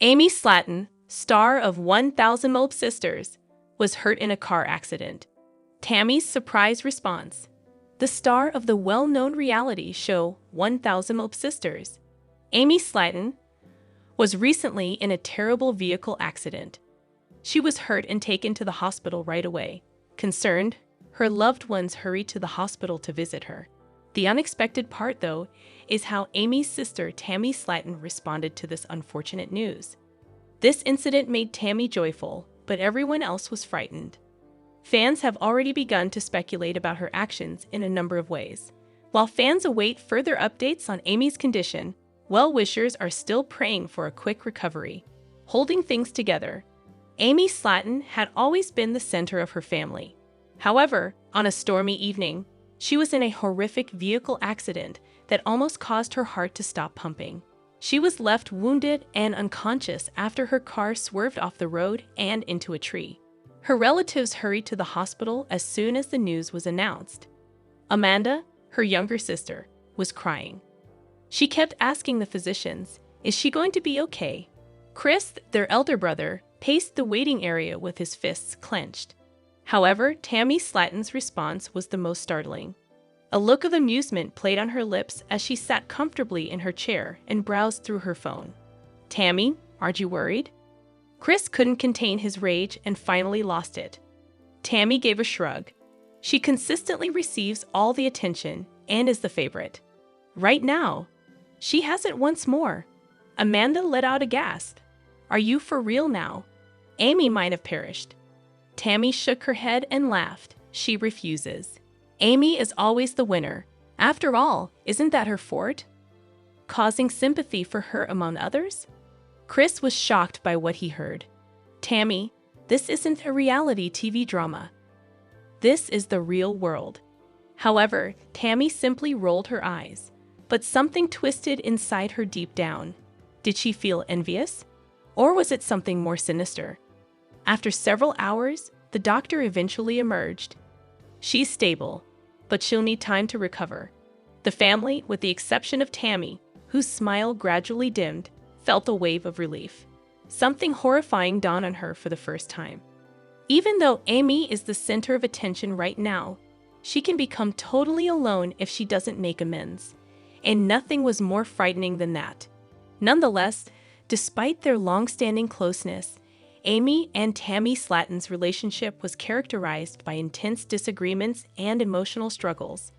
Amy Slaton, star of 1000 Mob Sisters, was hurt in a car accident. Tammy's surprise response. The star of the well-known reality show 1000 Mob Sisters, Amy Slaton, was recently in a terrible vehicle accident. She was hurt and taken to the hospital right away. Concerned, her loved ones hurried to the hospital to visit her. The unexpected part, though, is how Amy's sister Tammy Slaton responded to this unfortunate news. This incident made Tammy joyful, but everyone else was frightened. Fans have already begun to speculate about her actions in a number of ways. While fans await further updates on Amy's condition, well-wishers are still praying for a quick recovery. Holding things together, Amy Slaton had always been the center of her family. However, on a stormy evening, she was in a horrific vehicle accident that almost caused her heart to stop pumping. She was left wounded and unconscious after her car swerved off the road and into a tree. Her relatives hurried to the hospital as soon as the news was announced. Amanda, her younger sister, was crying. She kept asking the physicians, "Is she going to be okay?" Chris, their elder brother, paced the waiting area with his fists clenched. However, Tammy Slaton's response was the most startling. A look of amusement played on her lips as she sat comfortably in her chair and browsed through her phone. "Tammy, aren't you worried?" Chris couldn't contain his rage and finally lost it. Tammy gave a shrug. She consistently receives all the attention and is the favorite. Right now, she has it once more. Amanda let out a gasp. "Are you for real now?" Amy might have perished. Tammy shook her head and laughed. She refuses. Amy is always the winner. After all, isn't that her fort? Causing sympathy for her among others? Chris was shocked by what he heard. "Tammy, this isn't a reality TV drama. This is the real world." However, Tammy simply rolled her eyes, but something twisted inside her deep down. Did she feel envious? Or was it something more sinister? After several hours, the doctor eventually emerged. "She's stable, but she'll need time to recover." The family, with the exception of Tammy, whose smile gradually dimmed, felt a wave of relief. Something horrifying dawned on her for the first time. Even though Amy is the center of attention right now, she can become totally alone if she doesn't make amends. And nothing was more frightening than that. Nonetheless, despite their long-standing closeness, Amy and Tammy Slaton's relationship was characterized by intense disagreements and emotional struggles.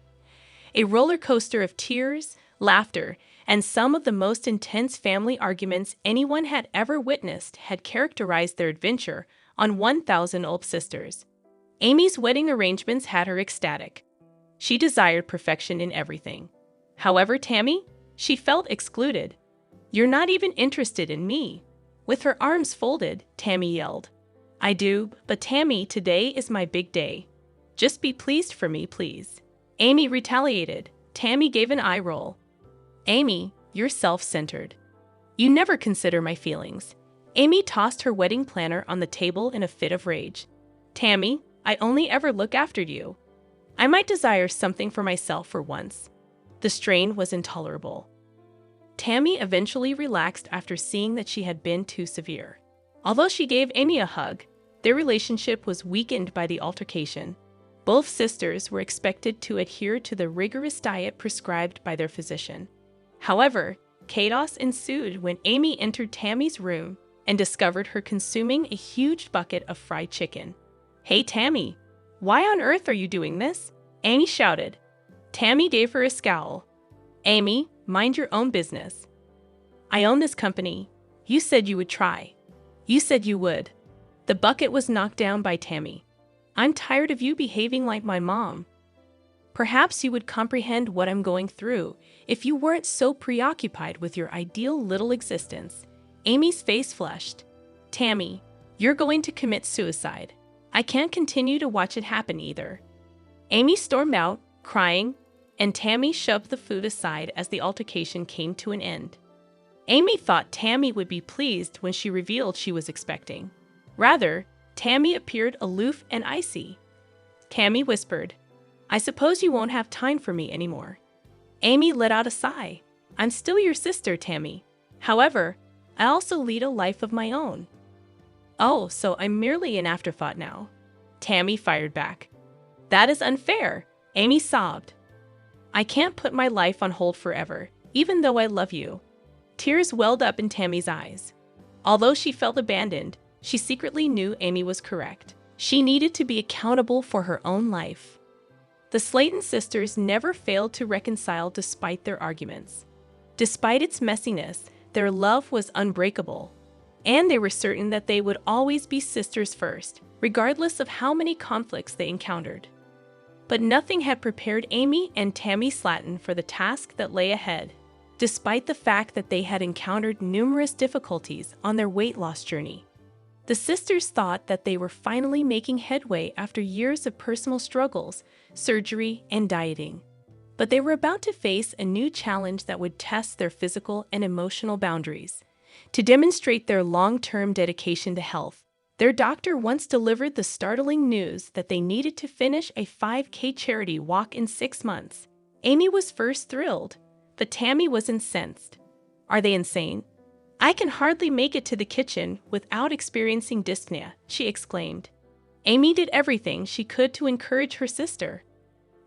A roller coaster of tears, laughter, and some of the most intense family arguments anyone had ever witnessed had characterized their adventure on 1000 Mob Sisters. Amy's wedding arrangements had her ecstatic. She desired perfection in everything. However, Tammy, she felt excluded. "You're not even interested in me." With her arms folded, Tammy yelled. "I do, but Tammy, today is my big day. Just be pleased for me, please." Amy retaliated. Tammy gave an eye roll. "Amy, you're self-centered. You never consider my feelings." Amy tossed her wedding planner on the table in a fit of rage. "Tammy, I only ever look after you. I might desire something for myself for once." The strain was intolerable. Tammy eventually relaxed after seeing that she had been too severe. Although she gave Amy a hug, their relationship was weakened by the altercation. Both sisters were expected to adhere to the rigorous diet prescribed by their physician. However, chaos ensued when Amy entered Tammy's room and discovered her consuming a huge bucket of fried chicken. "Hey, Tammy, why on earth are you doing this?" Amy shouted. Tammy gave her a scowl. "Amy, mind your own business. I own this company. You said you would try. You said you would." The bucket was knocked down by Tammy. "I'm tired of you behaving like my mom. Perhaps you would comprehend what I'm going through if you weren't so preoccupied with your ideal little existence." Amy's face flushed. "Tammy, you're going to commit suicide. I can't continue to watch it happen either." Amy stormed out, crying, and Tammy shoved the food aside as the altercation came to an end. Amy thought Tammy would be pleased when she revealed she was expecting. Rather, Tammy appeared aloof and icy. Tammy whispered, "I suppose you won't have time for me anymore." Amy let out a sigh. "I'm still your sister, Tammy. However, I also lead a life of my own. Oh, so I'm merely an afterthought now. Tammy fired back. That is unfair, Amy sobbed. I can't put my life on hold forever, even though I love you. Tears welled up in Tammy's eyes. Although she felt abandoned, she secretly knew Amy was correct. She needed to be accountable for her own life. The Slaton sisters never failed to reconcile despite their arguments. Despite its messiness, their love was unbreakable, and they were certain that they would always be sisters first, regardless of how many conflicts they encountered. But nothing had prepared Amy and Tammy Slaton for the task that lay ahead, despite the fact that they had encountered numerous difficulties on their weight loss journey. The sisters thought that they were finally making headway after years of personal struggles, surgery, and dieting. But they were about to face a new challenge that would test their physical and emotional boundaries. To demonstrate their long-term dedication to health, their doctor once delivered the startling news that they needed to finish a 5K charity walk in 6 months. Amy was first thrilled, but Tammy was incensed. Are they insane? I can hardly make it to the kitchen without experiencing dyspnea, she exclaimed. Amy did everything she could to encourage her sister.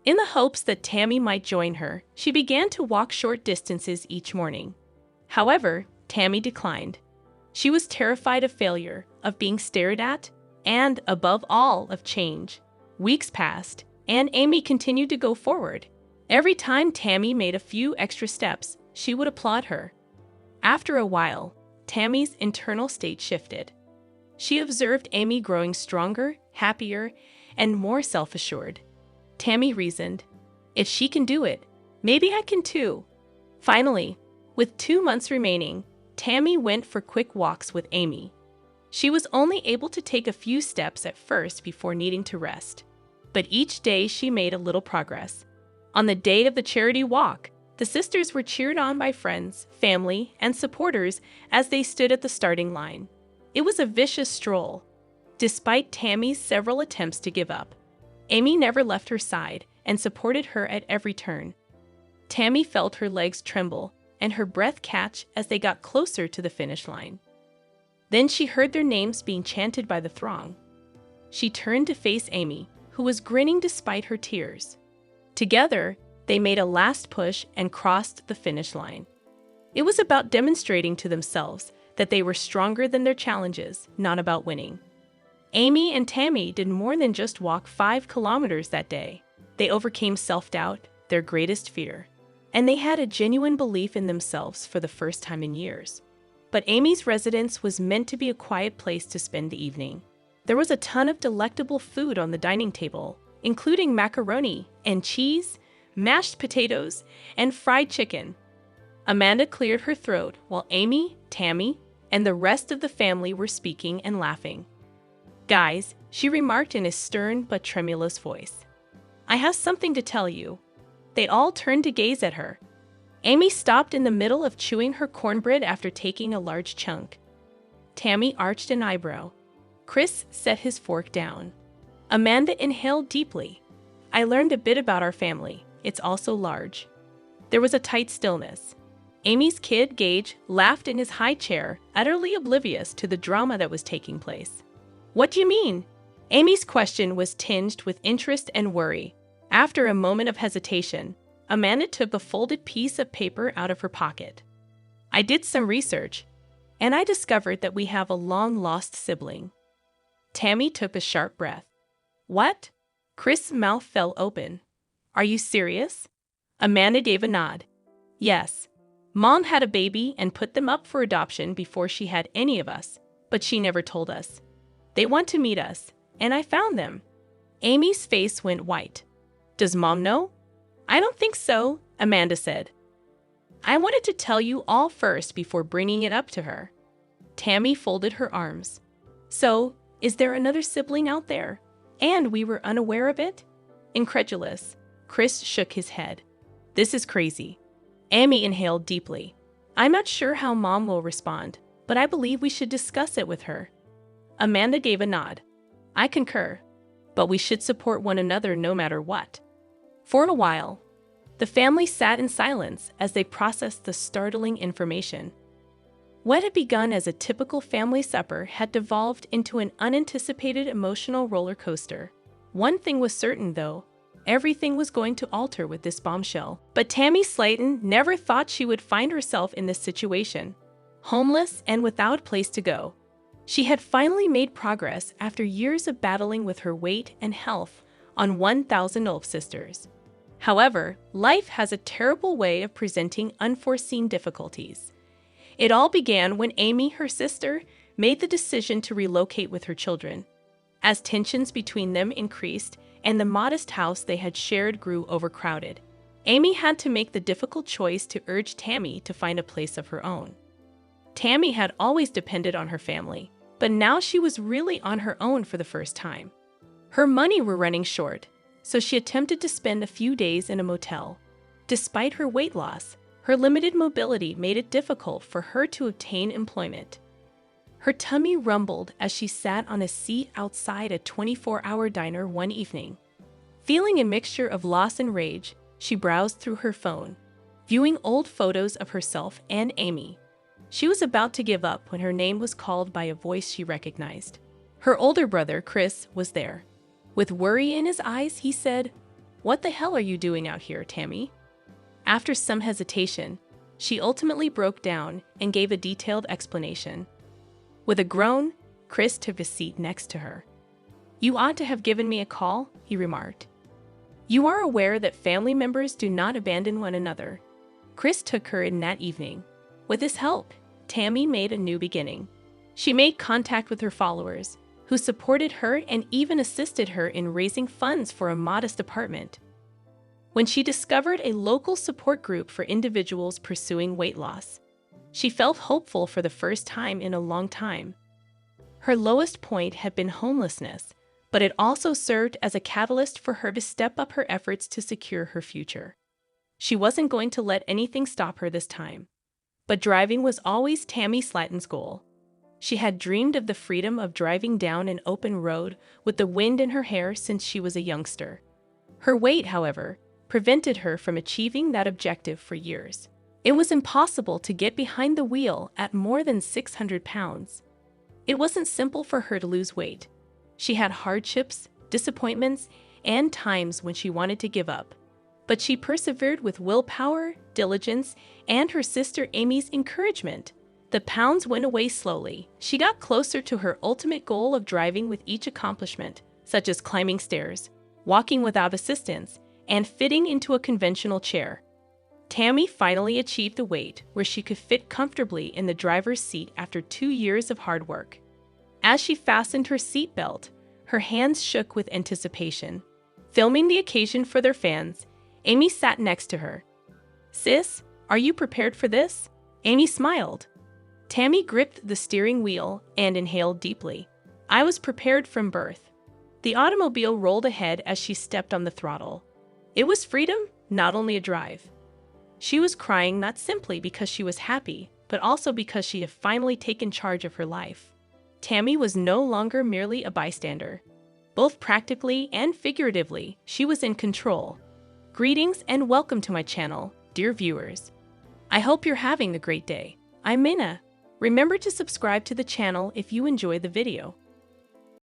In the hopes that Tammy might join her, she began to walk short distances each morning. However, Tammy declined. She was terrified of failure, of being stared at, and, above all, of change. Weeks passed, and Amy continued to go forward. Every time Tammy made a few extra steps, she would applaud her. After a while, Tammy's internal state shifted. She observed Amy growing stronger, happier, and more self-assured. Tammy reasoned, if she can do it, maybe I can too. Finally, with 2 months remaining, Tammy went for quick walks with Amy. She was only able to take a few steps at first before needing to rest. But each day she made a little progress. On the day of the charity walk, the sisters were cheered on by friends, family, and supporters as they stood at the starting line. It was a vicious stroll. Despite Tammy's several attempts to give up, Amy never left her side and supported her at every turn. Tammy felt her legs tremble and her breath catch as they got closer to the finish line. Then she heard their names being chanted by the throng. She turned to face Amy, who was grinning despite her tears. Together, they made a last push and crossed the finish line. It was about demonstrating to themselves that they were stronger than their challenges, not about winning. Amy and Tammy did more than just walk 5 kilometers that day. They overcame self-doubt, their greatest fear, and they had a genuine belief in themselves for the first time in years. But Amy's residence was meant to be a quiet place to spend the evening. There was a ton of delectable food on the dining table, including macaroni and cheese, mashed potatoes, and fried chicken. Amanda cleared her throat while Amy, Tammy, and the rest of the family were speaking and laughing. Guys, she remarked in a stern but tremulous voice, I have something to tell you. They all turned to gaze at her. Amy stopped in the middle of chewing her cornbread after taking a large chunk. Tammy arched an eyebrow. Chris set his fork down. Amanda inhaled deeply. I learned a bit about our family. It's also large. There was a tight stillness. Amy's kid, Gage, laughed in his high chair, utterly oblivious to the drama that was taking place. What do you mean? Amy's question was tinged with interest and worry. After a moment of hesitation, Amanda took a folded piece of paper out of her pocket. I did some research, and I discovered that we have a long-lost sibling. Tammy took a sharp breath. What? Chris' mouth fell open. Are you serious? Amanda gave a nod. Yes. Mom had a baby and put them up for adoption before she had any of us, but she never told us. They want to meet us, and I found them. Amy's face went white. Does Mom know? I don't think so, Amanda said. I wanted to tell you all first before bringing it up to her. Tammy folded her arms. So, is there another sibling out there? And we were unaware of it? Incredulous, Chris shook his head. This is crazy. Amy inhaled deeply. I'm not sure how Mom will respond, but I believe we should discuss it with her. Amanda gave a nod. I concur, but we should support one another no matter what. For a while, the family sat in silence as they processed the startling information. What had begun as a typical family supper had devolved into an unanticipated emotional roller coaster. One thing was certain, though. Everything was going to alter with this bombshell. But Tammy Slaton never thought she would find herself in this situation. Homeless and without a place to go. She had finally made progress after years of battling with her weight and health on 1,000 Olf Sisters. However, life has a terrible way of presenting unforeseen difficulties. It all began when Amy, her sister, made the decision to relocate with her children. As tensions between them increased and the modest house they had shared grew overcrowded, Amy had to make the difficult choice to urge Tammy to find a place of her own. Tammy had always depended on her family, but now she was really on her own for the first time. Her money were running short, so she attempted to spend a few days in a motel. Despite her weight loss, her limited mobility made it difficult for her to obtain employment. Her tummy rumbled as she sat on a seat outside a 24-hour diner one evening. Feeling a mixture of loss and rage, she browsed through her phone, viewing old photos of herself and Amy. She was about to give up when her name was called by a voice she recognized. Her older brother, Chris, was there. With worry in his eyes, he said, "What the hell are you doing out here, Tammy?" After some hesitation, she ultimately broke down and gave a detailed explanation. With a groan, Chris took a seat next to her. "You ought to have given me a call," he remarked. "You are aware that family members do not abandon one another." Chris took her in that evening. With his help, Tammy made a new beginning. She made contact with her followers, who supported her and even assisted her in raising funds for a modest apartment. When she discovered a local support group for individuals pursuing weight loss, she felt hopeful for the first time in a long time. Her lowest point had been homelessness, but it also served as a catalyst for her to step up her efforts to secure her future. She wasn't going to let anything stop her this time. But driving was always Tammy Slaton's goal. She had dreamed of the freedom of driving down an open road with the wind in her hair since she was a youngster. Her weight, however, prevented her from achieving that objective for years. It was impossible to get behind the wheel at more than 600 pounds. It wasn't simple for her to lose weight. She had hardships, disappointments, and times when she wanted to give up. But she persevered with willpower, diligence, and her sister Amy's encouragement. The pounds went away slowly. She got closer to her ultimate goal of driving with each accomplishment, such as climbing stairs, walking without assistance, and fitting into a conventional chair. Tammy finally achieved the weight where she could fit comfortably in the driver's seat after 2 years of hard work. As she fastened her seatbelt, her hands shook with anticipation. Filming the occasion for their fans, Amy sat next to her. "Sis, are you prepared for this?" Amy smiled. Tammy gripped the steering wheel and inhaled deeply. "I was prepared from birth." The automobile rolled ahead as she stepped on the throttle. It was freedom, not only a drive. She was crying not simply because she was happy, but also because she had finally taken charge of her life. Tammy was no longer merely a bystander. Both practically and figuratively, she was in control. Greetings and welcome to my channel, dear viewers. I hope you're having a great day. I'm Minna. Remember to subscribe to the channel if you enjoy the video.